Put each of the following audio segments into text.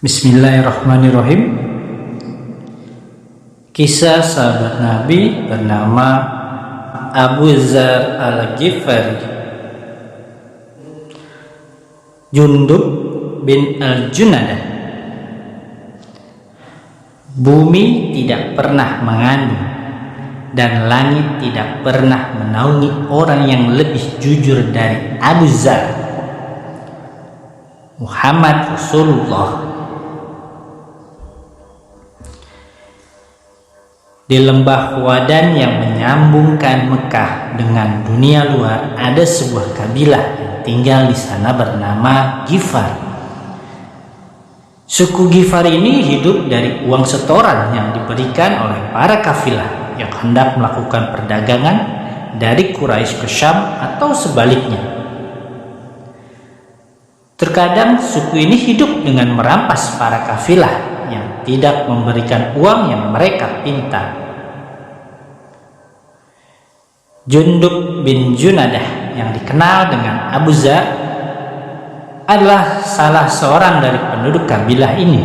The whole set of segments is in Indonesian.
Bismillahirrahmanirrahim. Kisah sahabat Nabi bernama Abu Dzar Al-Ghifari. Jundub bin Al-Junadah. Bumi tidak pernah mengandung dan langit tidak pernah menaungi orang yang lebih jujur dari Abu Dzar, Muhammad Rasulullah. Di lembah Wadan yang menyambungkan Mekah dengan dunia luar, ada sebuah kabilah yang tinggal di sana bernama Ghifar. Suku Ghifar ini hidup dari uang setoran yang diberikan oleh para kafilah yang hendak melakukan perdagangan dari Quraisy ke Syam atau sebaliknya. Terkadang suku ini hidup dengan merampas para kafilah yang tidak memberikan uang yang mereka pinta. Jundub bin Junadah yang dikenal dengan Abu Dzar adalah salah seorang dari penduduk kabilah ini.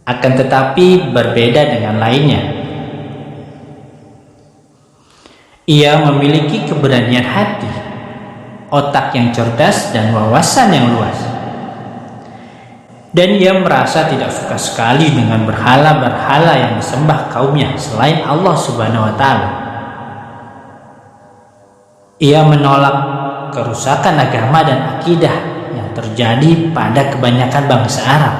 Akan tetapi berbeda dengan lainnya. Ia memiliki keberanian hati, otak yang cerdas dan wawasan yang luas. Dan ia merasa tidak suka sekali dengan berhala-berhala yang disembah kaumnya selain Allah Subhanahu wa Ta'ala. Ia menolak kerusakan agama dan akidah yang terjadi pada kebanyakan bangsa Arab.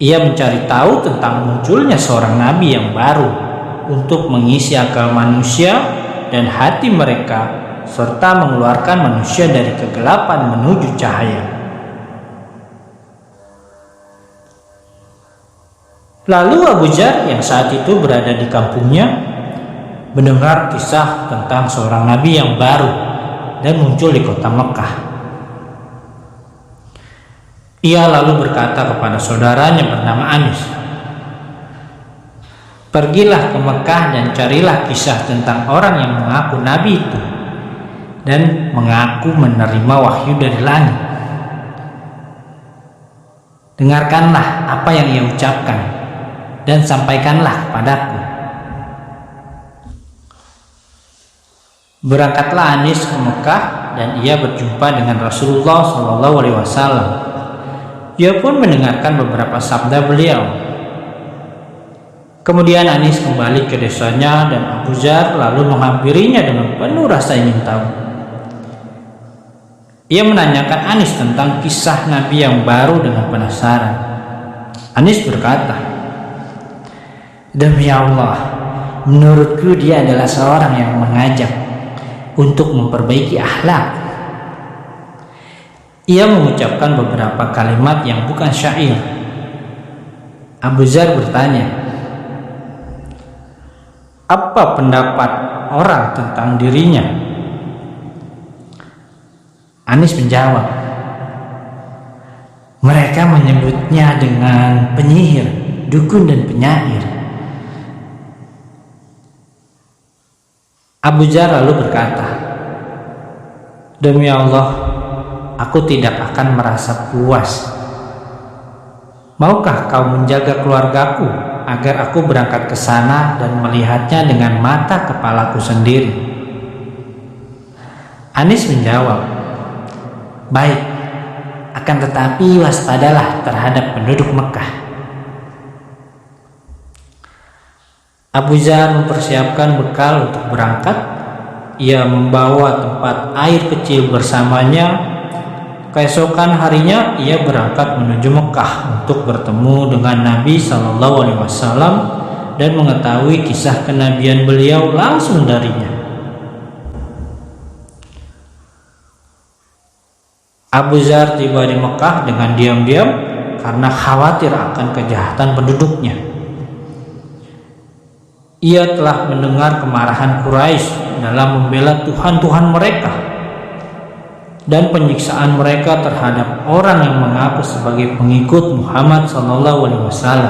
Ia mencari tahu tentang munculnya seorang nabi yang baru untuk mengisi akal manusia dan hati mereka, serta mengeluarkan manusia dari kegelapan menuju cahaya. Lalu Abu Dzar yang saat itu berada di kampungnya mendengar kisah tentang seorang nabi yang baru dan muncul di kota Mekah. Ia lalu berkata kepada saudaranya bernama Anis, "Pergilah ke Mekah dan carilah kisah tentang orang yang mengaku nabi itu dan mengaku menerima wahyu dari langit. Dengarkanlah apa yang ia ucapkan dan sampaikanlah kepadaku." Berangkatlah Anis ke Mekah dan ia berjumpa dengan Rasulullah SAW. Ia pun mendengarkan beberapa sabda beliau. Kemudian Anis kembali ke desanya dan Abu Dzar lalu menghampirinya dengan penuh rasa ingin tahu. Ia menanyakan Anis tentang kisah Nabi yang baru dengan penasaran. Anis berkata, "Demi Allah, menurutku dia adalah seorang yang mengajak untuk memperbaiki akhlak." Ia mengucapkan beberapa kalimat yang bukan syair. Abu Dzar bertanya, "Apa pendapat orang tentang dirinya?" Anis menjawab, "Mereka menyebutnya dengan penyihir, dukun dan penyair." Abu Dzar lalu berkata, "Demi Allah, aku tidak akan merasa puas. Maukah kau menjaga keluargaku agar aku berangkat ke sana dan melihatnya dengan mata kepalaku sendiri?" Anis menjawab, "Baik, akan tetapi waspadalah terhadap penduduk Mekah." Abu Dzar mempersiapkan bekal untuk berangkat. Ia membawa tempat air kecil bersamanya. Keesokan harinya ia berangkat menuju Mekah untuk bertemu dengan Nabi SAW dan mengetahui kisah kenabian beliau langsung darinya. Abu Dzar tiba di Mekah dengan diam-diam karena khawatir akan kejahatan penduduknya. Ia telah mendengar kemarahan Quraisy dalam membela Tuhan-Tuhan mereka dan penyiksaan mereka terhadap orang yang mengaku sebagai pengikut Muhammad SAW.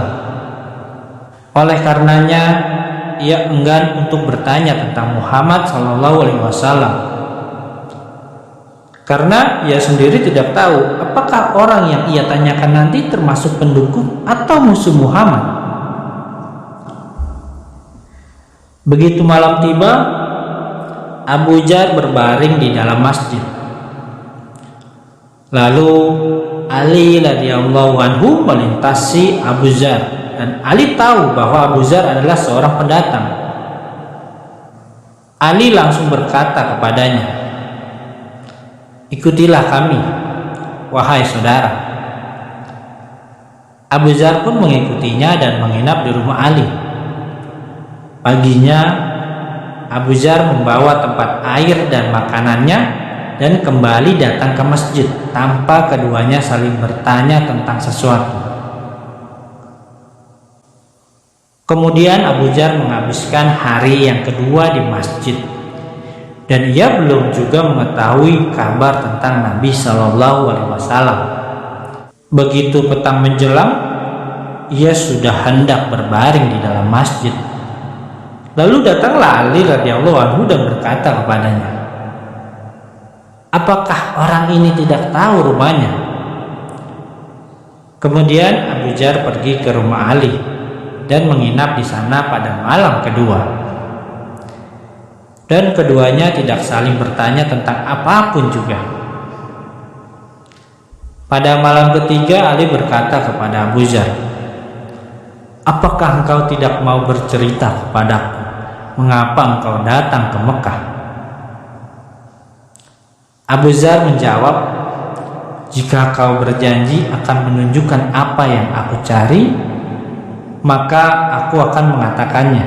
Oleh karenanya, ia enggan untuk bertanya tentang Muhammad SAW. karena ia sendiri tidak tahu apakah orang yang ia tanyakan nanti termasuk pendukung atau musuh Muhammad. Begitu malam tiba, Abu Jar berbaring di dalam masjid. Lalu Ali radhiyallahu anhu melintasi Abu Jar, dan Ali tahu bahwa Abu Jar adalah seorang pendatang. Ali langsung berkata kepadanya, "Ikutilah kami, wahai saudara." Abu Jar pun mengikutinya dan menginap di rumah Ali. Paginya, Abu Jar membawa tempat air dan makanannya dan kembali datang ke masjid tanpa keduanya saling bertanya tentang sesuatu. Kemudian Abu Jar menghabiskan hari yang kedua di masjid, dan ia belum juga mengetahui kabar tentang Nabi Shallallahu Alaihi Wasallam. Begitu petang menjelang, ia sudah hendak berbaring di dalam masjid. Lalu datanglah Ali radhiyallahu anhu dan berkata kepadanya, "Apakah orang ini tidak tahu rumahnya?" Kemudian Abu Jar pergi ke rumah Ali dan menginap di sana pada malam kedua. Dan keduanya tidak saling bertanya tentang apapun juga. Pada malam ketiga, Ali berkata kepada Abu Jar, "Apakah engkau tidak mau bercerita kepadaku mengapa engkau datang ke Mekah?" Abu Jar menjawab, "Jika kau berjanji akan menunjukkan apa yang aku cari, maka aku akan mengatakannya."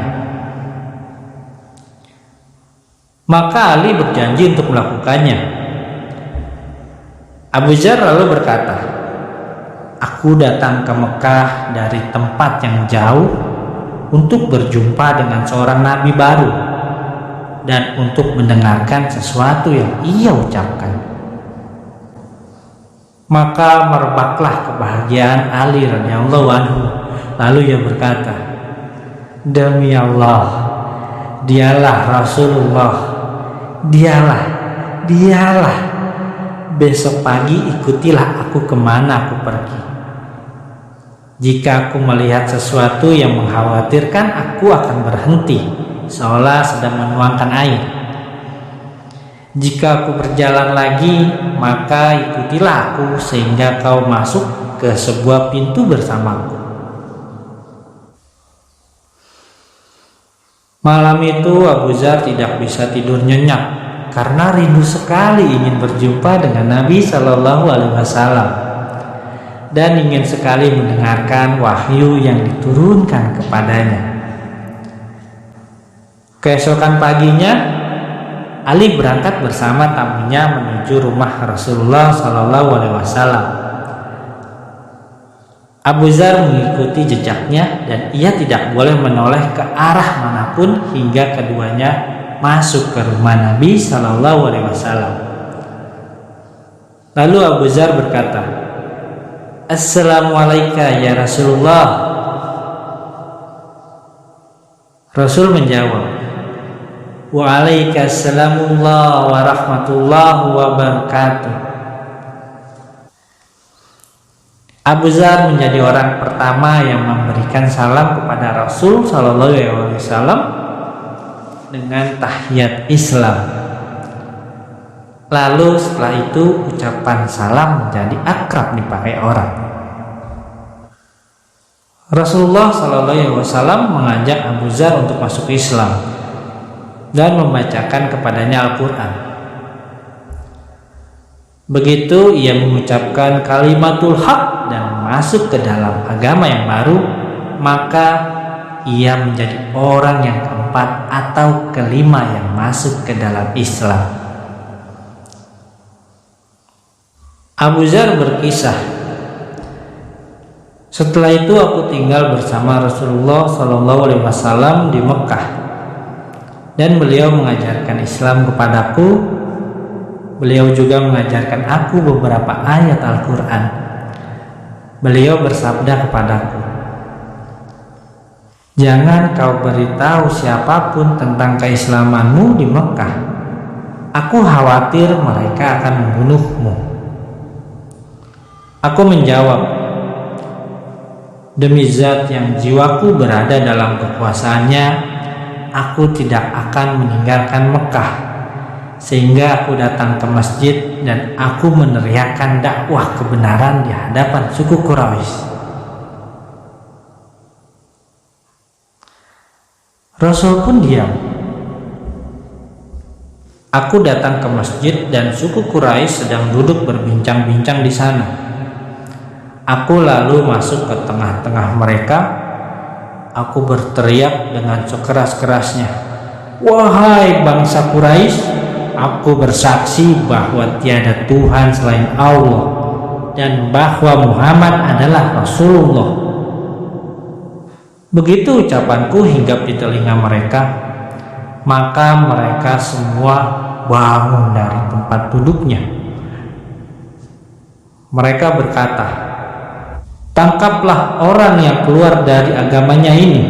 Maka Ali berjanji untuk melakukannya. Abu Jar lalu berkata, "Aku datang ke Mekah dari tempat yang jauh untuk berjumpa dengan seorang nabi baru dan untuk mendengarkan sesuatu yang ia ucapkan." Maka merebaklah kebahagiaan Ali radhiyallahu anhu. Lalu ia berkata, "Demi Allah, dialah Rasulullah, dialah. Besok pagi ikutilah aku kemana aku pergi. Jika aku melihat sesuatu yang mengkhawatirkan, aku akan berhenti, seolah sedang menuangkan air. Jika aku berjalan lagi, maka ikutilah aku sehingga kau masuk ke sebuah pintu bersamaku." Malam itu Abu Jar tidak bisa tidur nyenyak karena rindu sekali ingin berjumpa dengan Nabi Shallallahu Alaihi Wasallam dan ingin sekali mendengarkan wahyu yang diturunkan kepadanya. Keesokan paginya, Ali berangkat bersama tamunya menuju rumah Rasulullah Shallallahu Alaihi Wasallam. Abu Jar mengikuti jejaknya dan ia tidak boleh menoleh ke arah manapun hingga keduanya masuk ke rumah Nabi Shallallahu Alaihi Wasallam. Lalu Abu Jar berkata, "Assalamualaikum ya Rasulullah." Rasul menjawab, "Waalaikumsalam warahmatullahi wabarakatuh." Abu Jar menjadi orang pertama yang memberikan salam kepada Rasul Shallallahu Alaihi Wasallam dengan tahiyat Islam. Lalu setelah itu ucapan salam menjadi akrab dipakai orang. Rasulullah Shallallahu Alaihi Wasallam mengajak Abu Jar untuk masuk Islam dan membacakan kepadanya Al-Quran. Begitu ia mengucapkan kalimatul haq dan masuk ke dalam agama yang baru, maka ia menjadi orang yang keempat atau kelima yang masuk ke dalam Islam. Abu Jar berkisah, "Setelah itu aku tinggal bersama Rasulullah Shallallahu Alaihi Wasallam di Mekah, dan beliau mengajarkan Islam kepadaku. Beliau juga mengajarkan aku beberapa ayat Al-Quran. Beliau bersabda kepadaku, 'Jangan kau beritahu siapapun tentang keislamanmu di Mekah, Aku khawatir mereka akan membunuhmu. Aku menjawab, demi zat yang jiwaku berada dalam kekuasaannya, aku tidak akan meninggalkan Mekah, sehingga aku datang ke masjid dan aku meneriakkan dakwah kebenaran di hadapan suku Quraisy. Rasul pun diam. Aku datang ke masjid dan suku Quraisy sedang duduk berbincang-bincang di sana. Aku lalu masuk ke tengah-tengah mereka. Aku berteriak dengan sekeras-kerasnya, "Wahai bangsa Quraisy, aku bersaksi bahwa tiada Tuhan selain Allah dan bahwa Muhammad adalah Rasulullah." Begitu ucapanku hinggap di telinga mereka, maka mereka semua bangun dari tempat duduknya. Mereka berkata, "Tangkaplah orang yang keluar dari agamanya ini."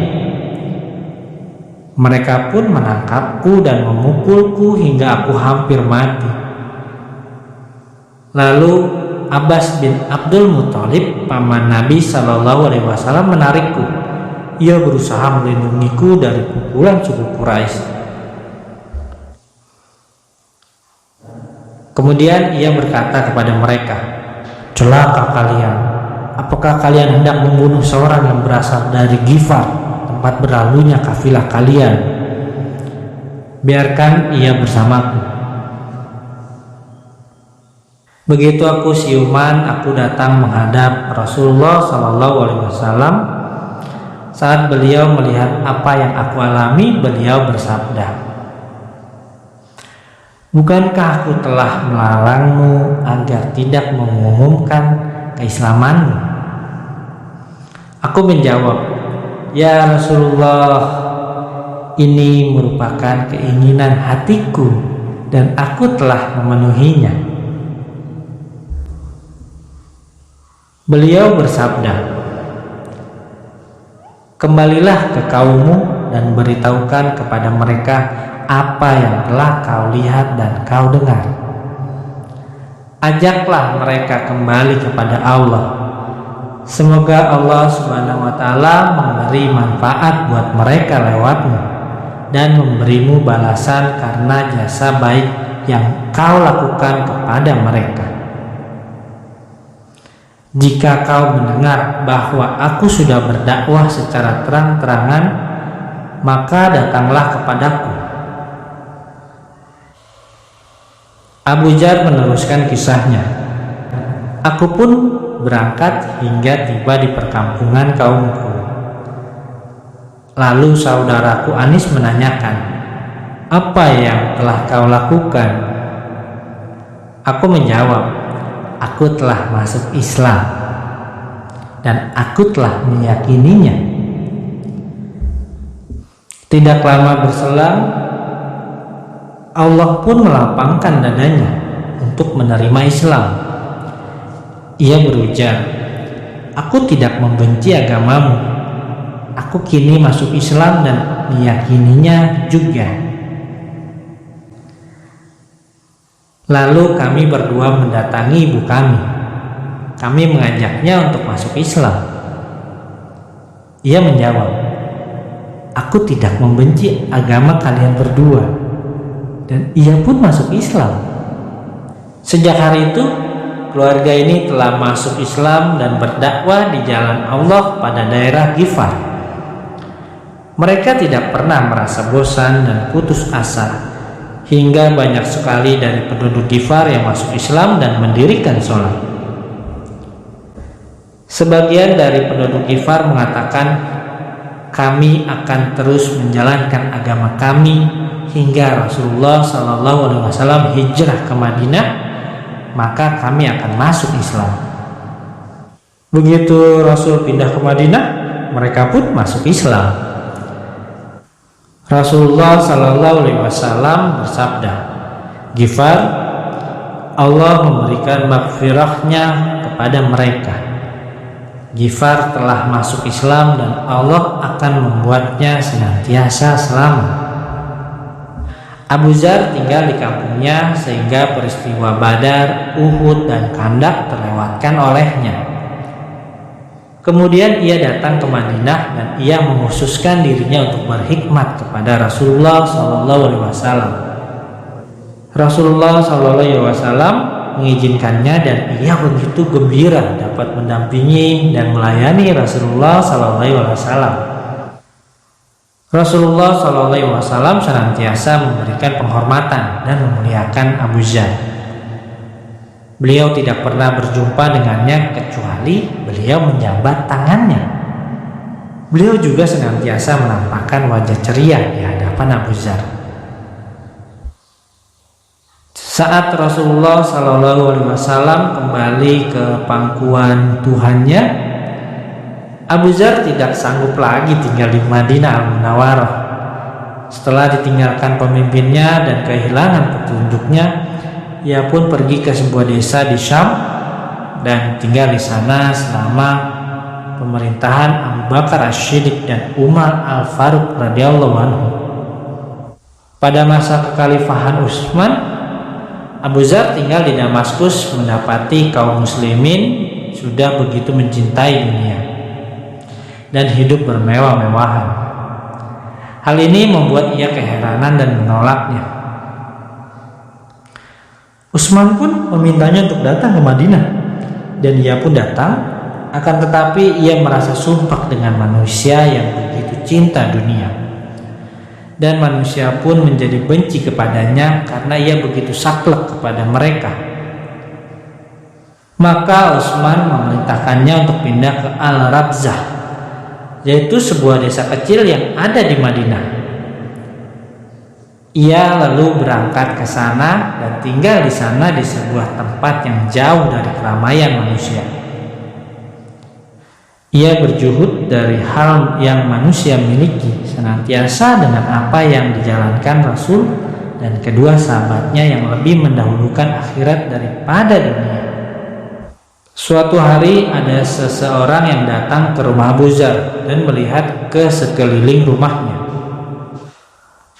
Mereka pun menangkapku dan memukulku hingga aku hampir mati. Lalu Abbas bin Abdul Muthalib, paman Nabi Shallallahu Alaihi Wasallam, menarikku. Ia berusaha melindungiku dari pukulan suku Quraisy. Kemudian ia berkata kepada mereka, "Celaka kalian! Apakah kalian hendak membunuh seorang yang berasal dari Ghifar, tempat berlalunya kafilah kalian? Biarkan ia bersamaku." Begitu aku siuman, aku datang menghadap Rasulullah Shallallahu Alaihi Wasallam. Saat beliau melihat apa yang aku alami, beliau bersabda, "Bukankah aku telah melarangmu agar tidak mengumumkan keislamanmu?" Aku menjawab, "Ya Rasulullah, ini merupakan keinginan hatiku dan aku telah memenuhinya." Beliau bersabda, "Kembalilah ke kaummu dan beritahukan kepada mereka apa yang telah kau lihat dan kau dengar. Ajaklah mereka kembali kepada Allah. Semoga Allah Subhanahu wa Ta'ala memberi manfaat buat mereka lewatmu dan memberimu balasan karena jasa baik yang kau lakukan kepada mereka. Jika kau mendengar bahwa aku sudah berdakwah secara terang-terangan, maka datanglah kepadaku." Abu Dzar meneruskan kisahnya, "Aku pun berangkat hingga tiba di perkampungan kaumku. Lalu saudaraku Anis menanyakan, 'Apa yang telah kau lakukan?' Aku menjawab, 'Aku telah masuk Islam dan aku telah meyakininya.' Tidak lama berselang, Allah pun melapangkan dadanya untuk menerima Islam. Ia berujar, 'Aku tidak membenci agamamu. Aku kini masuk Islam dan meyakininya juga.' Lalu kami berdua mendatangi ibu kami. Kami mengajaknya untuk masuk Islam. Ia menjawab, 'Aku tidak membenci agama kalian berdua.' Dan ia pun masuk Islam. Sejak hari itu, keluarga ini telah masuk Islam dan berdakwah di jalan Allah pada daerah Ghifar. Mereka tidak pernah merasa bosan dan putus asa, hingga banyak sekali dari penduduk Ghifar yang masuk Islam dan mendirikan sholat. Sebagian dari penduduk Ghifar mengatakan, 'Kami akan terus menjalankan agama kami hingga Rasulullah Shallallahu Alaihi Wasallam hijrah ke Madinah, maka kami akan masuk Islam.' Begitu Rasul pindah ke Madinah, mereka pun masuk Islam. Rasulullah Shallallahu Alaihi Wasallam bersabda, "Ghifar, Allah memberikan maghfirahnya kepada mereka. Ghifar telah masuk Islam dan Allah akan membuatnya senantiasa selamat." Abu Dzar tinggal di kampungnya sehingga peristiwa Badar, Uhud, dan Khandaq terlewatkan olehnya. Kemudian ia datang ke Madinah dan ia menghususkan dirinya untuk berkhidmat kepada Rasulullah SAW. Rasulullah SAW mengizinkannya dan ia begitu gembira dapat mendampingi dan melayani Rasulullah SAW. Rasulullah SAW senantiasa memberikan penghormatan dan memuliakan Abu Dzar. Beliau tidak pernah berjumpa dengannya kecuali beliau menjabat tangannya. Beliau juga senantiasa menampakkan wajah ceria di hadapan Abu Dzar. Saat Rasulullah SAW kembali ke pangkuan Tuhannya, Abu Dzar tidak sanggup lagi tinggal di Madinah Al-Munawwarah. Setelah ditinggalkan pemimpinnya dan kehilangan petunjuknya, ia pun pergi ke sebuah desa di Syam dan tinggal di sana selama pemerintahan Abu Bakar Asy-Syiddiq dan Umar Al-Faruq radhiyallahu anhu. Pada masa kekhalifahan Utsman, Abu Dzar tinggal di Damaskus mendapati kaum muslimin sudah begitu mencintai dunia dan hidup bermewah-mewahan. Hal ini membuat ia keheranan dan menolaknya. Utsman pun memintanya untuk datang ke Madinah dan ia pun datang, akan tetapi ia merasa sumpah dengan manusia yang begitu cinta dunia. Dan manusia pun menjadi benci kepadanya karena ia begitu saklek kepada mereka. Maka Utsman memerintahkannya untuk pindah ke Al-Rabzah, yaitu sebuah desa kecil yang ada di Madinah. Ia lalu berangkat ke sana dan tinggal di sana di sebuah tempat yang jauh dari keramaian manusia. Ia berjuhud dari hal yang manusia miliki, senantiasa dengan apa yang dijalankan Rasul dan kedua sahabatnya yang lebih mendahulukan akhirat daripada dunia. Suatu hari ada seseorang yang datang ke rumah Abu Dzar dan melihat ke sekeliling rumahnya.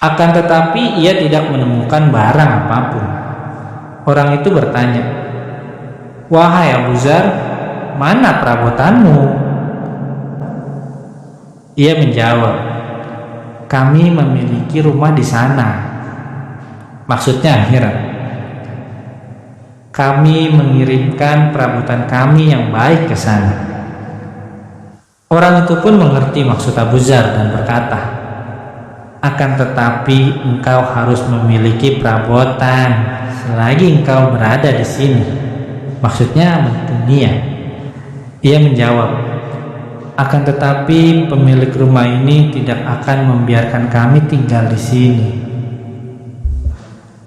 Akan tetapi ia tidak menemukan barang apapun. Orang itu bertanya, "Wahai Abu Dzar, mana perabotanmu?" Ia menjawab, "Kami memiliki rumah di sana." Maksudnya akhirat. "Kami mengirimkan perabotan kami yang baik ke sana." Orang itu pun mengerti maksud Abu Dzar dan berkata, "Akan tetapi engkau harus memiliki perabotan selagi engkau berada di sini." Maksudnya dunia. Ia menjawab, "Akan tetapi pemilik rumah ini tidak akan membiarkan kami tinggal di sini."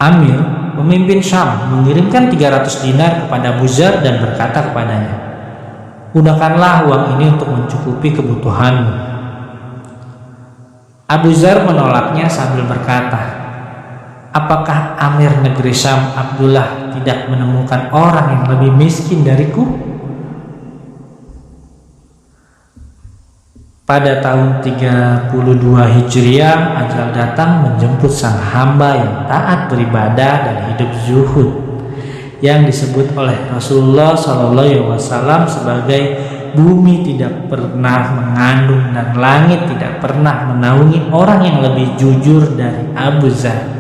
Amir, pemimpin Syam, mengirimkan 300 dinar kepada Abu Dzar dan berkata kepadanya, "Gunakanlah uang ini untuk mencukupi kebutuhanmu." Abu Dzar menolaknya sambil berkata, "Apakah Amir negeri Syam Abdullah tidak menemukan orang yang lebih miskin dariku?" Pada tahun 32 Hijriah, ajal datang menjemput sang hamba yang taat beribadah dan hidup zuhud, yang disebut oleh Rasulullah SAW sebagai bumi tidak pernah mengandung dan langit tidak pernah menaungi orang yang lebih jujur dari Abu Dzar.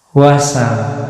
Wassalam.